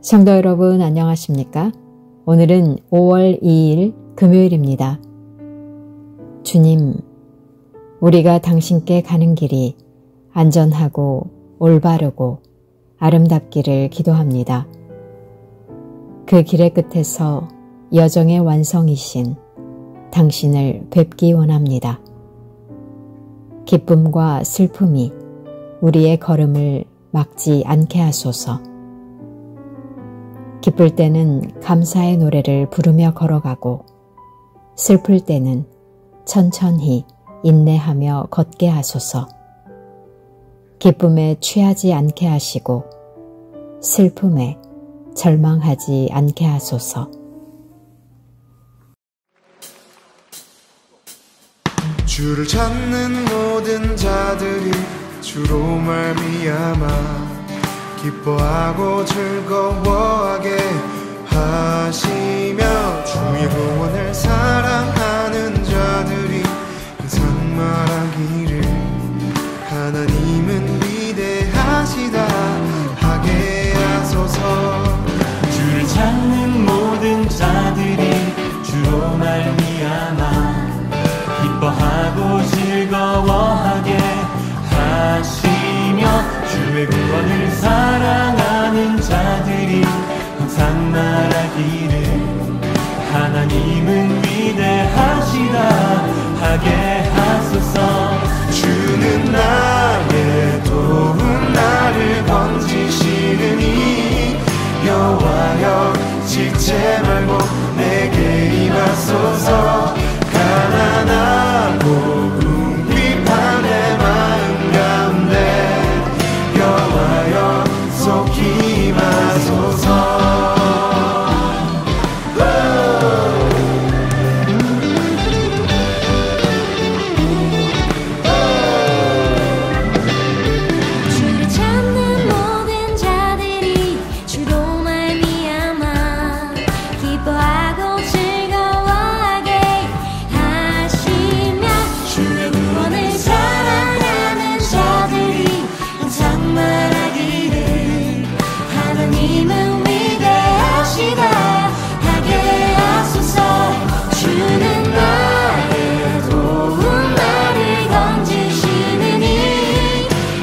성도 여러분 안녕하십니까? 오늘은 5월 2일 금요일입니다. 주님, 우리가 당신께 가는 길이 안전하고 올바르고 아름답기를 기도합니다. 그 길의 끝에서 여정의 완성이신 당신을 뵙기 원합니다. 기쁨과 슬픔이 우리의 걸음을 막지 않게 하소서. 기쁠 때는 감사의 노래를 부르며 걸어가고 슬플 때는 천천히 인내하며 걷게 하소서. 기쁨에 취하지 않게 하시고 슬픔에 절망하지 않게 하소서. 주를 찾는 모든 자들이 주로 말미암아 기뻐하고 즐거워하게 하시며 주의 구원을 사랑하는 자들이 항상 말하기를 하나님은 위대하시다 하게 하소서. 주를 찾는 모든 자들이 주로 말미암아 기뻐하고 즐거워하게 하시며 주의 구원을 사랑하는 자들이 항상 말하기를 하나님은 위대하시다 하게 하소서. 주는 나의 도움 나를 건지시느니 여호와여 지체 말고 내게 임하소서. 가난하고 궁핍한 내 마음 가운데 여호와여 속히 임하소서. 주를 찾는 모든 자들이 주로 말미암아 기뻐하고 즐거워하게 하시며 주의 구원을 사랑하는 자들이 항상 말하기를 하나님은 위대하시다 하게 하소서. 주는 나의 도움 나를 건지시느니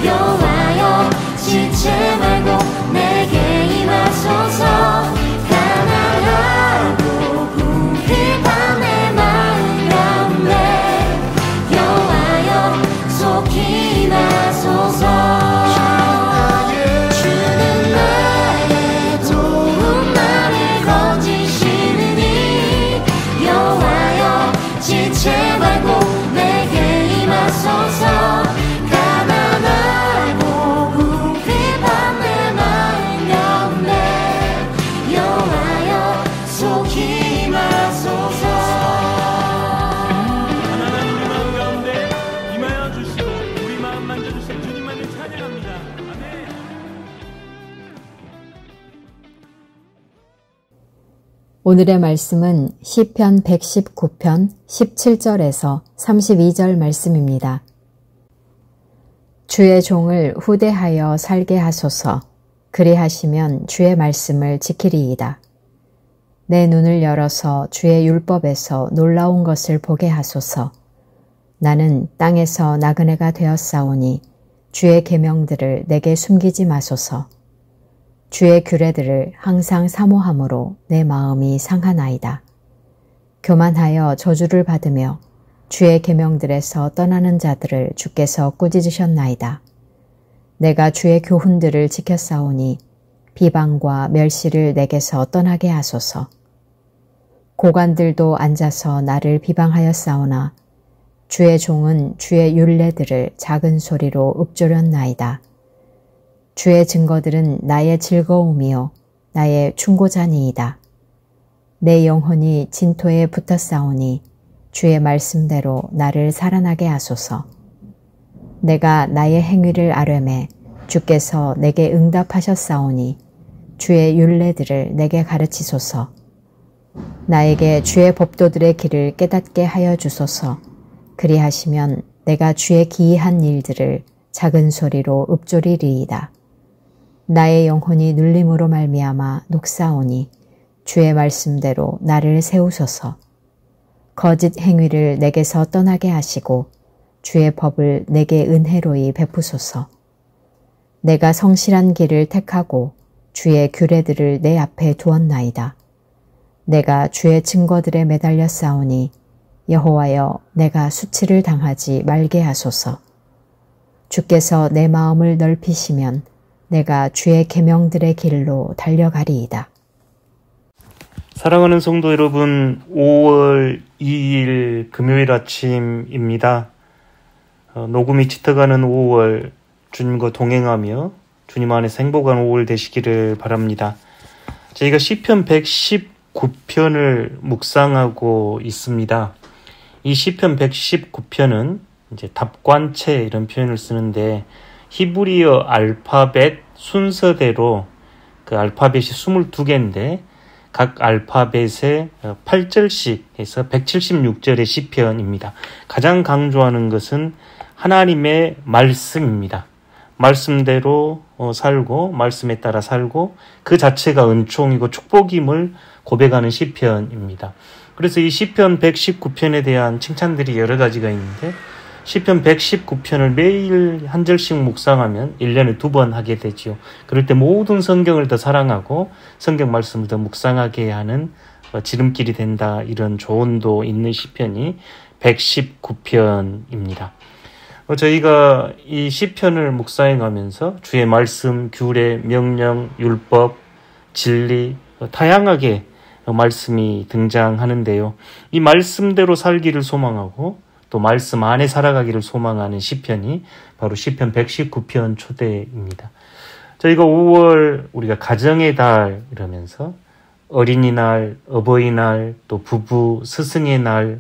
여호와여 지체 말고 내게 임하소서. 가난하고 궁핍한 내 마음 가운데 여호와여 속히 임하소서. 주는 나의 도움 나를 건지시느니 여호와여 지체 말고 내게 임하소서. 가난하고 궁핍한 내 마음 가운데 여호와여 속히 임하소서. 하나님 우리 마음 가운데 임하여 주시고 우리 마음 만져주신 주님만을 찬양합니다. 아멘. 오늘의 말씀은 시편 119편 17절에서 32절 말씀입니다. 주의 종을 후대하여 살게 하소서. 그리하시면 주의 말씀을 지키리이다. 내 눈을 열어서 주의 율법에서 놀라운 것을 보게 하소서. 나는 땅에서 나그네가 되었사오니 주의 계명들을 내게 숨기지 마소서. 주의 규례들을 항상 사모함으로 내 마음이 상하나이다. 교만하여 저주를 받으며 주의 계명들에서 떠나는 자들을 주께서 꾸짖으셨나이다. 내가 주의 교훈들을 지켰사오니 비방과 멸시를 내게서 떠나게 하소서. 고관들도 앉아서 나를 비방하였사오나 주의 종은 주의 율례들을 작은 소리로 읊조렸나이다. 주의 증거들은 나의 즐거움이요 나의 충고자니이다. 내 영혼이 진토에 붙었사오니 주의 말씀대로 나를 살아나게 하소서. 내가 나의 행위를 아뢰매 주께서 내게 응답하셨사오니 주의 율례들을 내게 가르치소서. 나에게 주의 법도들의 길을 깨닫게 하여 주소서. 그리하시면 내가 주의 기이한 일들을 작은 소리로 읊조리리이다. 나의 영혼이 눌림으로 말미암아 녹사오니 주의 말씀대로 나를 세우소서. 거짓 행위를 내게서 떠나게 하시고 주의 법을 내게 은혜로이 베푸소서. 내가 성실한 길을 택하고 주의 규례들을 내 앞에 두었나이다. 내가 주의 증거들에 매달려 싸우니 여호와여 내가 수치를 당하지 말게 하소서. 주께서 내 마음을 넓히시면 내가 주의 계명들의 길로 달려가리이다. 사랑하는 성도 여러분, 5월 2일 금요일 아침입니다. 녹음이 짙어가는 5월 주님과 동행하며 주님 안에서 행복한 5월 되시기를 바랍니다. 저희가 시편 119편을 묵상하고 있습니다. 이 시편 119편은 이제 답관체 이런 표현을 쓰는데 히브리어 알파벳 순서대로 그 알파벳이 22개인데 각 알파벳에 8절씩 해서 176절의 시편입니다. 가장 강조하는 것은 하나님의 말씀입니다. 말씀대로 살고 말씀에 따라 살고 그 자체가 은총이고 축복임을 고백하는 시편입니다. 그래서 이 시편 119편에 대한 칭찬들이 여러 가지가 있는데 시편 119편을 매일 한 절씩 묵상하면 1년에 2번 하게 되지요. 그럴 때 모든 성경을 더 사랑하고 성경 말씀을 더 묵상하게 하는 지름길이 된다. 이런 조언도 있는 시편이 119편입니다. 저희가 이 시편을 묵상해 가면서 주의 말씀, 규례, 명령, 율법, 진리 다양하게 말씀이 등장하는데요. 이 말씀대로 살기를 소망하고 또 말씀 안에 살아가기를 소망하는 시편이 바로 시편 119편 초대입니다. 저희가 5월 우리가 가정의 달 이러면서 어린이날, 어버이날, 또 부부, 스승의 날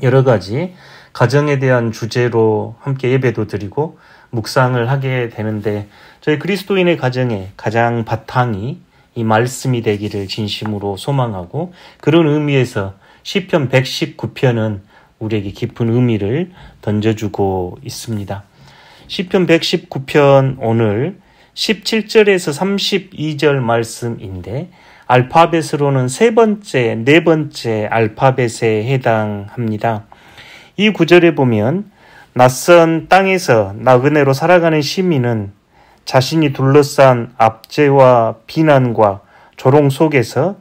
여러 가지 가정에 대한 주제로 함께 예배도 드리고 묵상을 하게 되는데 저희 그리스도인의 가정의 가장 바탕이 이 말씀이 되기를 진심으로 소망하고 그런 의미에서 시편 119편은 우리에게 깊은 의미를 던져주고 있습니다. 시편 119편 오늘 17절에서 32절 말씀인데 알파벳으로는 네 번째 알파벳에 해당합니다. 이 구절에 보면 낯선 땅에서 나그네로 살아가는 시민은 자신이 둘러싼 압제와 비난과 조롱 속에서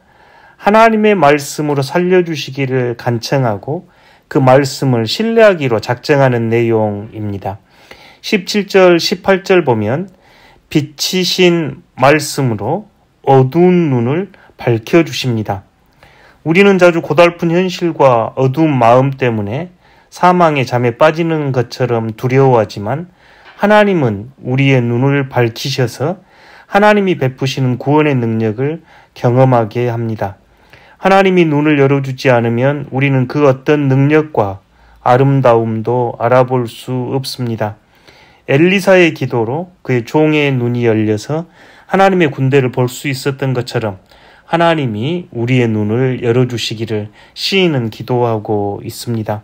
하나님의 말씀으로 살려주시기를 간청하고 그 말씀을 신뢰하기로 작정하는 내용입니다. 17절, 18절 보면 빛이신 말씀으로 어두운 눈을 밝혀주십니다. 우리는 자주 고달픈 현실과 어두운 마음 때문에 사망의 잠에 빠지는 것처럼 두려워하지만 하나님은 우리의 눈을 밝히셔서 하나님이 베푸시는 구원의 능력을 경험하게 합니다. 하나님이 눈을 열어주지 않으면 우리는 그 어떤 능력과 아름다움도 알아볼 수 없습니다. 엘리사의 기도로 그의 종의 눈이 열려서 하나님의 군대를 볼 수 있었던 것처럼 하나님이 우리의 눈을 열어주시기를 시인은 기도하고 있습니다.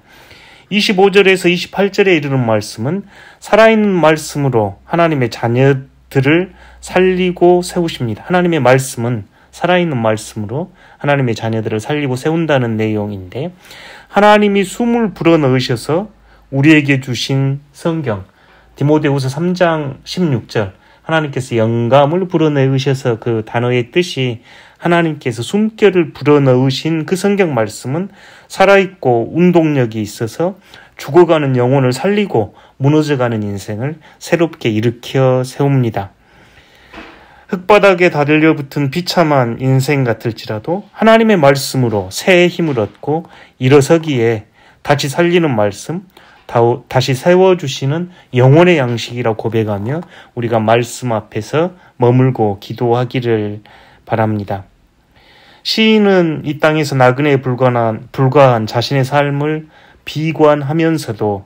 25절에서 28절에 이르는 말씀은 살아있는 말씀으로 하나님의 자녀들을 살리고 세우십니다. 하나님의 말씀은 살아있는 말씀으로 하나님의 자녀들을 살리고 세운다는 내용인데 하나님이 숨을 불어넣으셔서 우리에게 주신 성경 디모데후서 3장 16절 하나님께서 영감을 불어넣으셔서 그 단어의 뜻이 하나님께서 숨결을 불어넣으신 그 성경 말씀은 살아있고 운동력이 있어서 죽어가는 영혼을 살리고 무너져가는 인생을 새롭게 일으켜 세웁니다. 흙바닥에 달려붙은 비참한 인생 같을지라도 하나님의 말씀으로 새의 힘을 얻고 일어서기에 다시 살리는 말씀, 다시 세워주시는 영혼의 양식이라고 고백하며 우리가 말씀 앞에서 머물고 기도하기를 바랍니다. 시인은 이 땅에서 나그네에 불과한 자신의 삶을 비관하면서도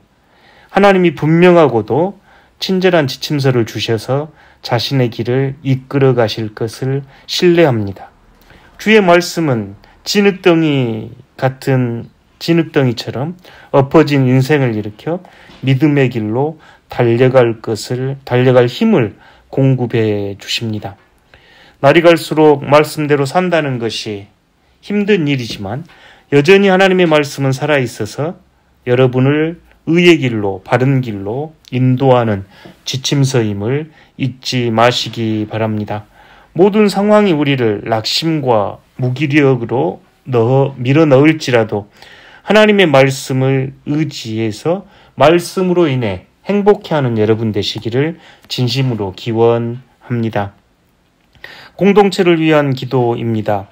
하나님이 분명하고도 친절한 지침서를 주셔서 자신의 길을 이끌어 가실 것을 신뢰합니다. 주의 말씀은 진흙덩이처럼 엎어진 인생을 일으켜 믿음의 길로 달려갈 힘을 공급해 주십니다. 날이 갈수록 말씀대로 산다는 것이 힘든 일이지만 여전히 하나님의 말씀은 살아있어서 여러분을 의의 길로, 바른 길로 인도하는 지침서임을 잊지 마시기 바랍니다. 모든 상황이 우리를 낙심과 무기력으로 밀어 넣을지라도 하나님의 말씀을 의지해서 말씀으로 인해 행복해하는 여러분 되시기를 진심으로 기원합니다. 공동체를 위한 기도입니다.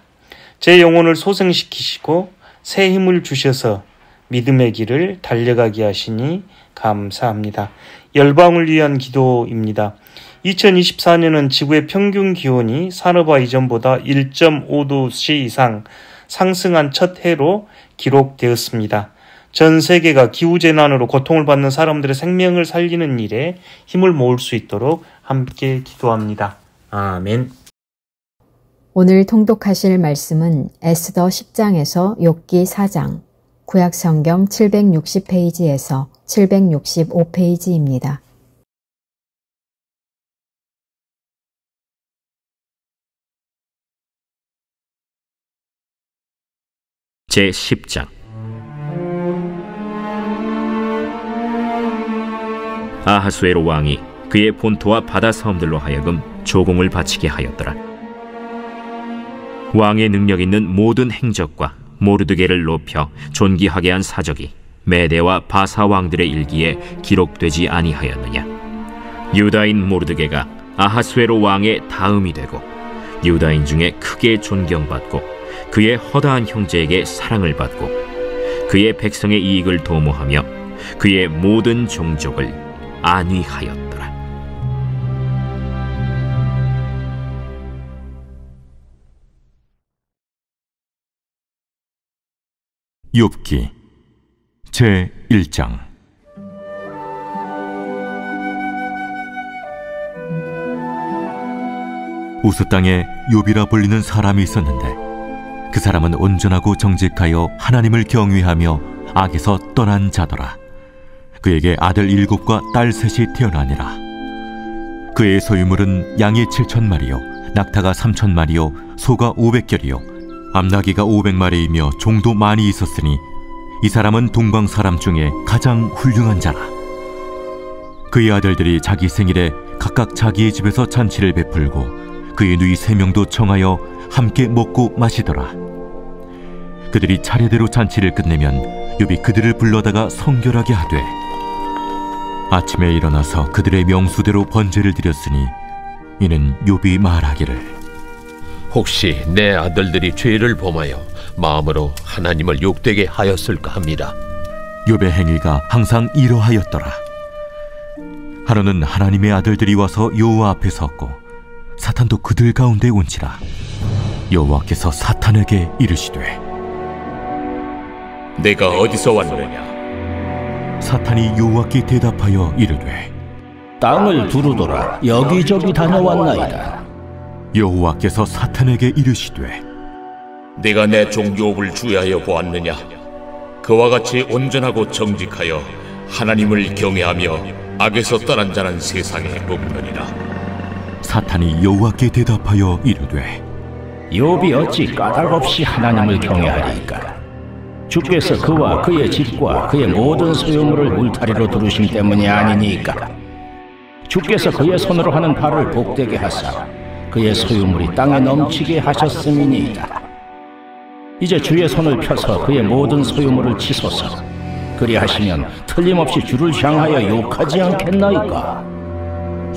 제 영혼을 소생시키시고 새 힘을 주셔서 믿음의 길을 달려가게 하시니 감사합니다. 열방을 위한 기도입니다. 2024년은 지구의 평균 기온이 산업화 이전보다 1.5도씨 이상 상승한 첫 해로 기록되었습니다. 전 세계가 기후재난으로 고통을 받는 사람들의 생명을 살리는 일에 힘을 모을 수 있도록 함께 기도합니다. 아멘. 오늘 통독하실 말씀은 에스더 10장에서 욥기 4장, 구약성경 760페이지에서 765페이지입니다. 제10장 아하수에로 왕이 그의 본토와 바다 사람들로 하여금 조공을 바치게 하였더라. 왕의 능력 있는 모든 행적과 모르드게를 높여 존귀하게 한 사적이 메대와 바사 왕들의 일기에 기록되지 아니하였느냐. 유다인 모르드게가 아하수에로 왕의 다음이 되고 유다인 중에 크게 존경받고 그의 허다한 형제에게 사랑을 받고 그의 백성의 이익을 도모하며 그의 모든 종족을 안위하였더라. 욥기 제1장. 우스 땅에 욥이라 불리는 사람이 있었는데 그 사람은 온전하고 정직하여 하나님을 경외하며 악에서 떠난 자더라. 그에게 아들 7과 딸 3이 태어나니라. 그의 소유물은 양이 7,000마리요 낙타가 3,000마리요 소가 500결이요 암나귀가 500마리이며 종도 많이 있었으니 이 사람은 동방 사람 중에 가장 훌륭한 자라. 그의 아들들이 자기 생일에 각각 자기의 집에서 잔치를 베풀고 그의 누이 3명도 청하여 함께 먹고 마시더라. 그들이 차례대로 잔치를 끝내면 욥이 그들을 불러다가 성결하게 하되 아침에 일어나서 그들의 명수대로 번제를 드렸으니 이는 욥이 말하기를 혹시 내 아들들이 죄를 범하여 마음으로 하나님을 욕되게 하였을까 합니다. 욥의 행위가 항상 이러하였더라. 하루는 하나님의 아들들이 와서 여호와 앞에 섰고 사탄도 그들 가운데 온지라. 여호와께서 사탄에게 이르시되 내가 어디서 왔느냐? 사탄이 여호와께 대답하여 이르되 땅을 두루돌아 여기저기 다녀왔나이다. 여호와께서 사탄에게 이르시되 내가 내 종 욥을 주의하여 보았느냐? 그와 같이 온전하고 정직하여 하나님을 경외하며 악에서 떠난 자는 세상에 없느니라. 사탄이 여호와께 대답하여 이르되 욥이 어찌 까닭없이 하나님을 경외하리이까? 주께서 그와 그의 집과 그의 모든 소유물을 울타리로 두르심 때문이 아니니까. 주께서 그의 손으로 하는 바를 복되게 하사 그의 소유물이 땅에 넘치게 하셨음이니이다. 이제 주의 손을 펴서 그의 모든 소유물을 치소서. 그리하시면 틀림없이 주를 향하여 욕하지 않겠나이까?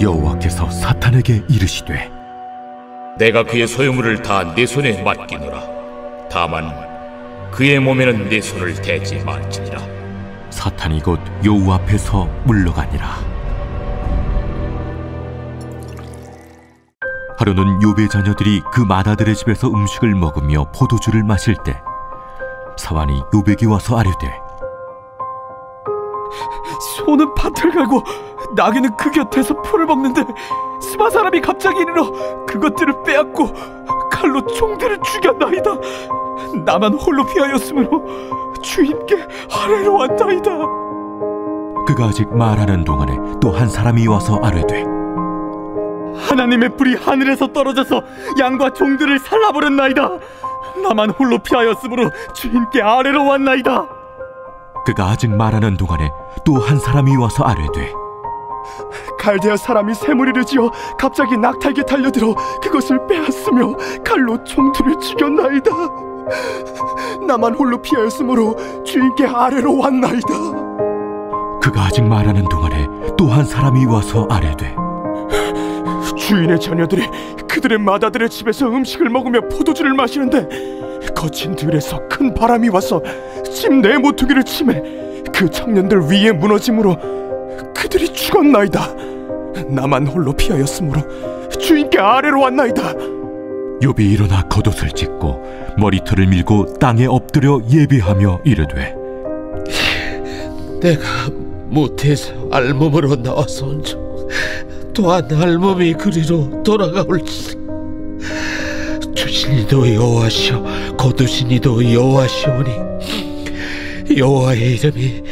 여호와께서 사탄에게 이르시되 내가 그의 소유물을 다 내 손에 맡기노라. 다만 그의 몸에는 내 손을 대지 말지니라. 사탄이 곧 여호와 앞에서 물러가니라. 하루는 욥의 자녀들이 그 맏아들의 집에서 음식을 먹으며 포도주를 마실 때 사환이 욥에게 와서 아뢰되 소는 밭을 갈고 나귀는 그 곁에서 풀을 먹는데 스바 사람이 갑자기 이르러 그것들을 빼앗고 칼로 총들을 죽였나이다. 나만 홀로 피하였으므로 주인께 아뢰러 왔나이다. 그가 아직 말하는 동안에 또 한 사람이 와서 아뢰되 하나님의 불이 하늘에서 떨어져서 양과 종들을 살라버렸나이다. 나만 홀로 피하였으므로 주인께 아래로 왔나이다. 그가 아직 말하는 동안에 또 한 사람이 와서 아뢰되, 갈대아 사람이 새무리를 지어 갑자기 낙타에게 달려들어 그것을 빼앗으며 칼로 종들을 죽였나이다. 나만 홀로 피하였으므로 주인께 아래로 왔나이다. 그가 아직 말하는 동안에 또 한 사람이 와서 아뢰되, 주인의 자녀들이 그들의 맏아들의 집에서 음식을 먹으며 포도주를 마시는데 거친 들에서 큰 바람이 와서 집 내 모퉁이를 치매 그 청년들 위에 무너짐으로 그들이 죽었나이다. 나만 홀로 피하였으므로 주인께 아래로 왔나이다. 욥이 일어나 겉옷을 찢고 머리털을 밀고 땅에 엎드려 예배하며 이르되, 내가 모태에서 알몸으로 나와서온즉 또한 알몸이 그리로 돌아가올지. 주신 이도 여호와시오 거두신 이도 여호와시오니 여호와의 이름이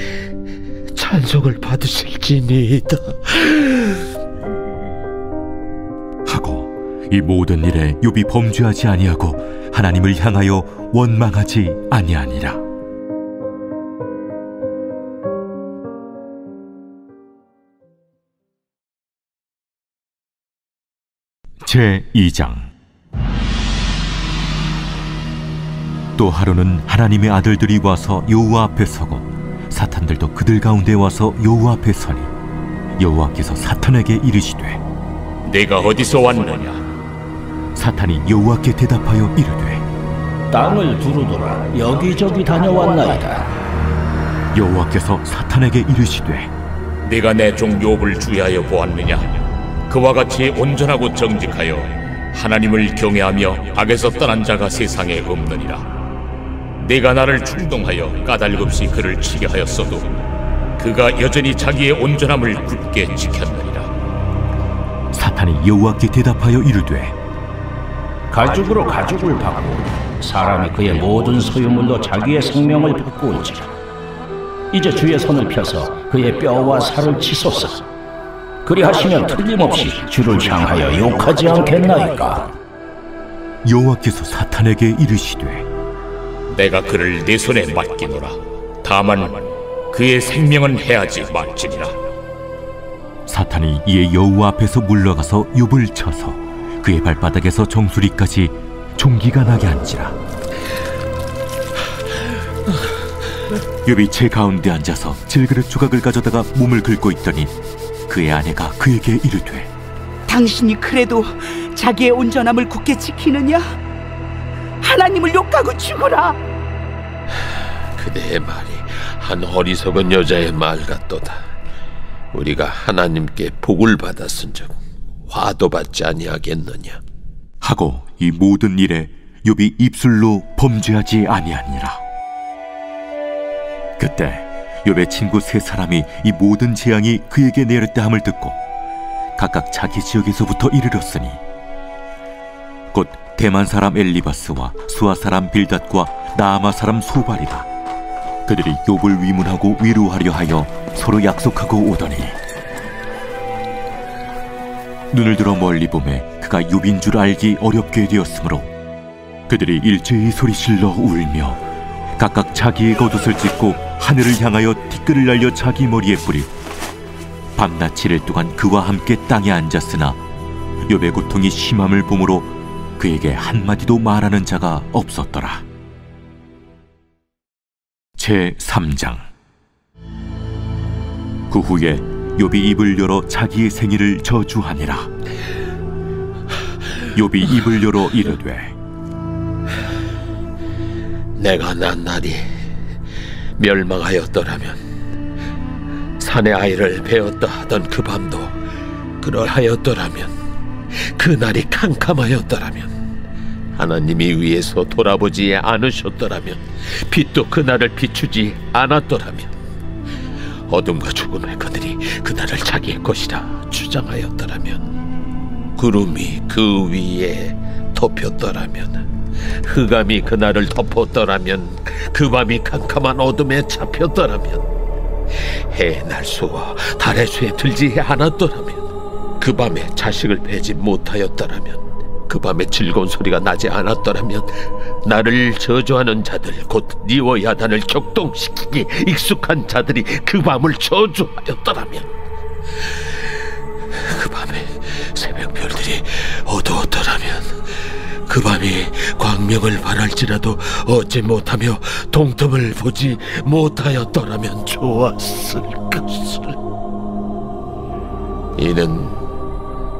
찬송을 받으실지니이다. 하고 이 모든 일에 욥이 범죄하지 아니하고 하나님을 향하여 원망하지 아니하니라. 제2장. 또 하루는 하나님의 아들들이 와서 여호와 앞에 서고 사탄들도 그들 가운데 와서 여호와 앞에 서니 여호와께서 사탄에게 이르시되, 내가 어디서 왔느냐? 사탄이 여호와께 대답하여 이르되, 땅을 두루돌아 여기저기 다녀왔나이다. 여호와께서 사탄에게 이르시되, 내가 내 종 욥을 주의하여 보았느냐? 그와 같이 온전하고 정직하여 하나님을 경외하며 악에서 떠난 자가 세상에 없느니라. 내가 나를 충동하여 까닭없이 그를 치게 하였어도 그가 여전히 자기의 온전함을 굳게 지켰느니라. 사탄이 여호와께 대답하여 이르되, 가죽으로 가죽을 받고 사람이 그의 모든 소유물로 자기의 생명을 바꾸온지라. 이제 주의 손을 펴서 그의 뼈와 살을 치소서. 그리하시면 틀림없이 주를 향하여 욕하지 않겠나이까? 여호와께서 사탄에게 이르시되, 내가 그를 내 손에 맡기노라. 다만 그의 생명은 해하지 말지니라. 사탄이 이에 여호와 앞에서 물러가서 욥을 쳐서 그의 발바닥에서 정수리까지 종기가 나게 한지라. 욥이 제 가운데 앉아서 질그릇 조각을 가져다가 몸을 긁고 있더니 그의 아내가 그에게 이르되, 당신이 그래도 자기의 온전함을 굳게 지키느냐? 하나님을 욕하고 죽으라. 그대의 말이 한 어리석은 여자의 말 같도다. 우리가 하나님께 복을 받았은즉 화도 받지 아니하겠느냐? 하고 이 모든 일에 욥이 입술로 범죄하지 아니하니라. 그때 욥의 친구 세 사람이 이 모든 재앙이 그에게 내렸다 함을 듣고 각각 자기 지역에서부터 이르렀으니 곧 대만 사람 엘리바스와 수아 사람 빌닷과 나아마 사람 소발이라. 그들이 욥을 위문하고 위로하려 하여 서로 약속하고 오더니 눈을 들어 멀리 보매 그가 욥인 줄 알기 어렵게 되었으므로 그들이 일제히 소리질러 울며 각각 자기의 겉옷을 찢고 하늘을 향하여 티끌을 날려 자기 머리에 뿌리고 밤낮 7일 동안 그와 함께 땅에 앉았으나 욥의 고통이 심함을 보므로 그에게 한마디도 말하는 자가 없었더라. 제3장. 그 후에 욥이 입을 열어 자기의 생일을 저주하니라. 욥이 입을 열어 이르되, 내가 난 날이 멸망하였더라면 산의 아이를 베었다 하던 그 밤도 그러하였더라면 그 날이 캄캄하였더라면 하나님이 위에서 돌아보지 않으셨더라면 빛도 그 날을 비추지 않았더라면 어둠과 죽음의 그들이 그 날을 자기의 것이라 주장하였더라면 구름이 그 위에 덮였더라면 흑암이 그 날을 덮었더라면 그 밤이 캄캄한 어둠에 잡혔더라면 해의 날수와 달의 수에 들지 않았더라면 그 밤에 자식을 베지 못하였더라면, 그 밤에 즐거운 소리가 나지 않았더라면, 나를 저주하는 자들 곧 니와 야단을 격동시키기 익숙한 자들이 그 밤을 저주하였더라면, 그 밤에 새벽별들이 어두웠더라면, 그 밤이 광명을 바랄지라도 얻지 못하며 동틈을 보지 못하였더라면 좋았을 것을. 이는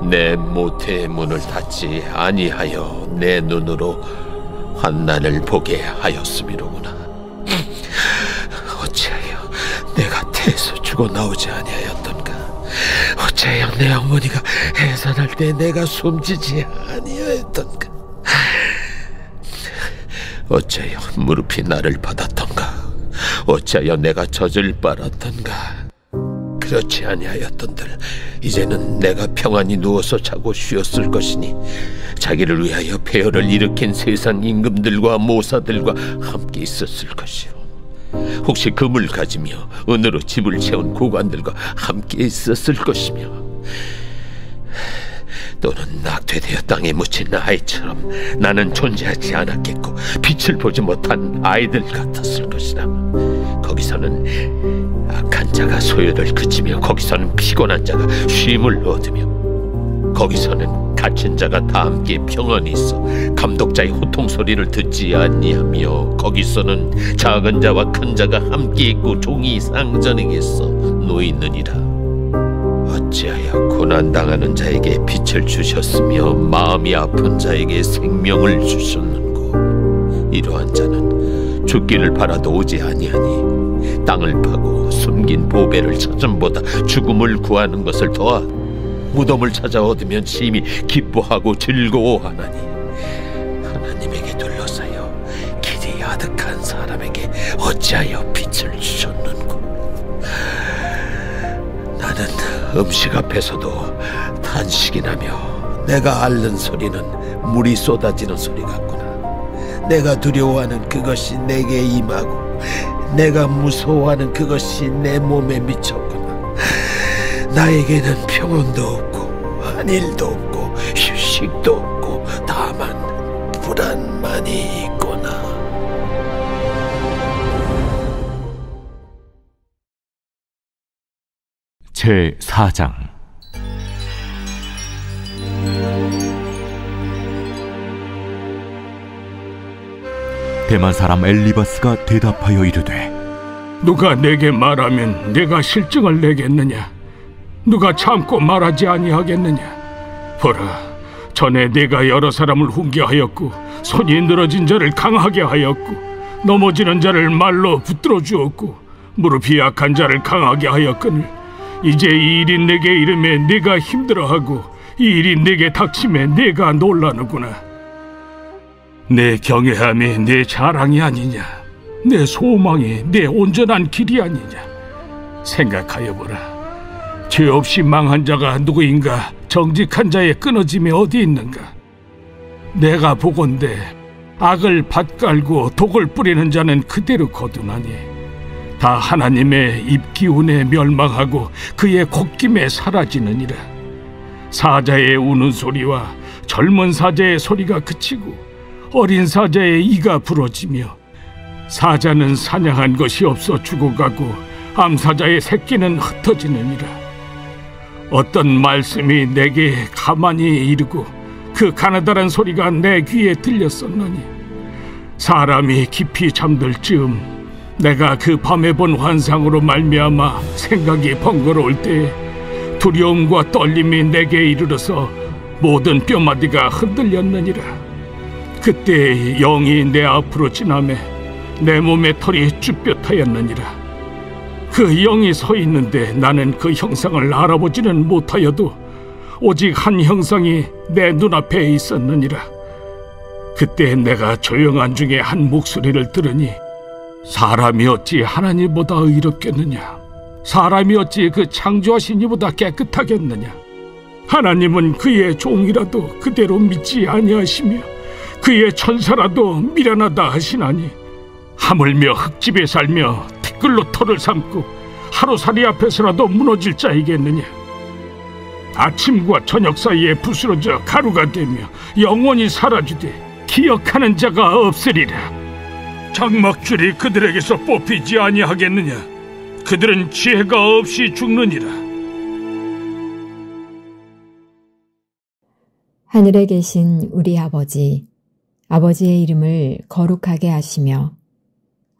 내 모태의 문을 닫지 아니하여 내 눈으로 환난을 보게 하였음이로구나. 어찌하여 내가 태에서 죽어 나오지 아니하였던가? 어찌하여 내 어머니가 해산할 때 내가 숨지지 아니하였던가? 어찌하여 무릎이 나를 받았던가? 어찌하여 내가 젖을 빨았던가? 그렇지 아니하였던들 이제는 내가 평안히 누워서 자고 쉬었을 것이니, 자기를 위하여 폐허를 일으킨 세상 임금들과 모사들과 함께 있었을 것이요, 혹시 금을 가지며 은으로 집을 채운 고관들과 함께 있었을 것이며, 또는 낙태되어 땅에 묻힌 아이처럼 나는 존재하지 않았겠고 빛을 보지 못한 아이들 같았을 것이다. 거기서는 악한 자가 소요를 그치며, 거기서는 피곤한 자가 쉼을 얻으며, 거기서는 갇힌 자가 다 함께 평안히 있어 감독자의 호통 소리를 듣지 아니하며, 거기서는 작은 자와 큰 자가 함께 있고 종이 상전에게서 놓이느니라. 어찌하여 고난당하는 자에게 빛을 주셨으며 마음이 아픈 자에게 생명을 주셨는고? 이러한 자는 죽기를 바라도 오지 아니하니, 땅을 파고 숨긴 보배를 찾음보다 죽음을 구하는 것을 더하 무덤을 찾아 얻으면 심히 기뻐하고 즐거워하나니, 하나님에게 둘러싸여 길이 아득한 사람에게 어찌하여 빛을 주셨는고? 나는 음식 앞에서도 탄식이 나며, 내가 앓는 소리는 물이 쏟아지는 소리 같구나. 내가 두려워하는 그것이 내게 임하고, 내가 무서워하는 그것이 내 몸에 미쳤구나. 나에게는 평온도 없고 안일도 없고 휴식도 없고 다만 불안만이 있구나. 제4장. 대만 사람 엘리바스가 대답하여 이르되, 누가 내게 말하면 내가 실증을 내겠느냐? 누가 참고 말하지 아니하겠느냐? 보라, 전에 내가 여러 사람을 훈계하였고 손이 늘어진 자를 강하게 하였고 넘어지는 자를 말로 붙들어 주었고 무릎이 약한 자를 강하게 하였거늘, 이제 이 일이 내게 이름에 내가 힘들어하고 이 일이 내게 닥침에 내가 놀라는구나. 내 경외함이 내 자랑이 아니냐? 내 소망이 내 온전한 길이 아니냐? 생각하여 보라. 죄 없이 망한 자가 누구인가? 정직한 자의 끊어짐이 어디 있는가? 내가 보건대 악을 밭갈고 독을 뿌리는 자는 그대로 거두나니, 다 하나님의 입기운에 멸망하고 그의 콧김에 사라지느니라. 사자의 우는 소리와 젊은 사자의 소리가 그치고 어린 사자의 이가 부러지며, 사자는 사냥한 것이 없어 죽어가고 암사자의 새끼는 흩어지느니라. 어떤 말씀이 내게 가만히 이르고 그 가느다란 소리가 내 귀에 들렸었노니, 사람이 깊이 잠들 즈음 내가 그 밤에 본 환상으로 말미암아 생각이 번거로울 때에 두려움과 떨림이 내게 이르러서 모든 뼈마디가 흔들렸느니라. 그때 영이 내 앞으로 지나매 내 몸의 털이 쭈뼛하였느니라. 그 영이 서 있는데 나는 그 형상을 알아보지는 못하여도 오직 한 형상이 내 눈앞에 있었느니라. 그때 내가 조용한 중에 한 목소리를 들으니, 사람이 어찌 하나님보다 의롭겠느냐? 사람이 어찌 그 창조하신 이보다 깨끗하겠느냐? 하나님은 그의 종이라도 그대로 믿지 아니하시며 그의 천사라도 미련하다 하시나니, 하물며 흙집에 살며 티끌로 털을 삼고 하루살이 앞에서라도 무너질 자이겠느냐? 아침과 저녁 사이에 부스러져 가루가 되며 영원히 사라지되 기억하는 자가 없으리라. 장막줄이 그들에게서 뽑히지 아니하겠느냐? 그들은 지혜가 없이 죽느니라. 하늘에 계신 우리 아버지, 아버지의 이름을 거룩하게 하시며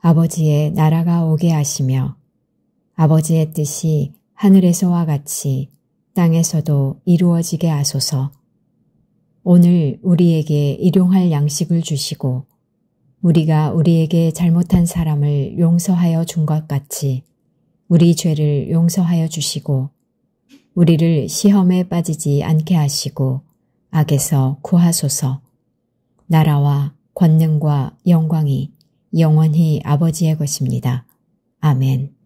아버지의 나라가 오게 하시며 아버지의 뜻이 하늘에서와 같이 땅에서도 이루어지게 하소서. 오늘 우리에게 일용할 양식을 주시고 우리가 우리에게 잘못한 사람을 용서하여 준 것 같이 우리 죄를 용서하여 주시고 우리를 시험에 빠지지 않게 하시고 악에서 구하소서. 나라와 권능과 영광이 영원히 아버지의 것입니다. 아멘.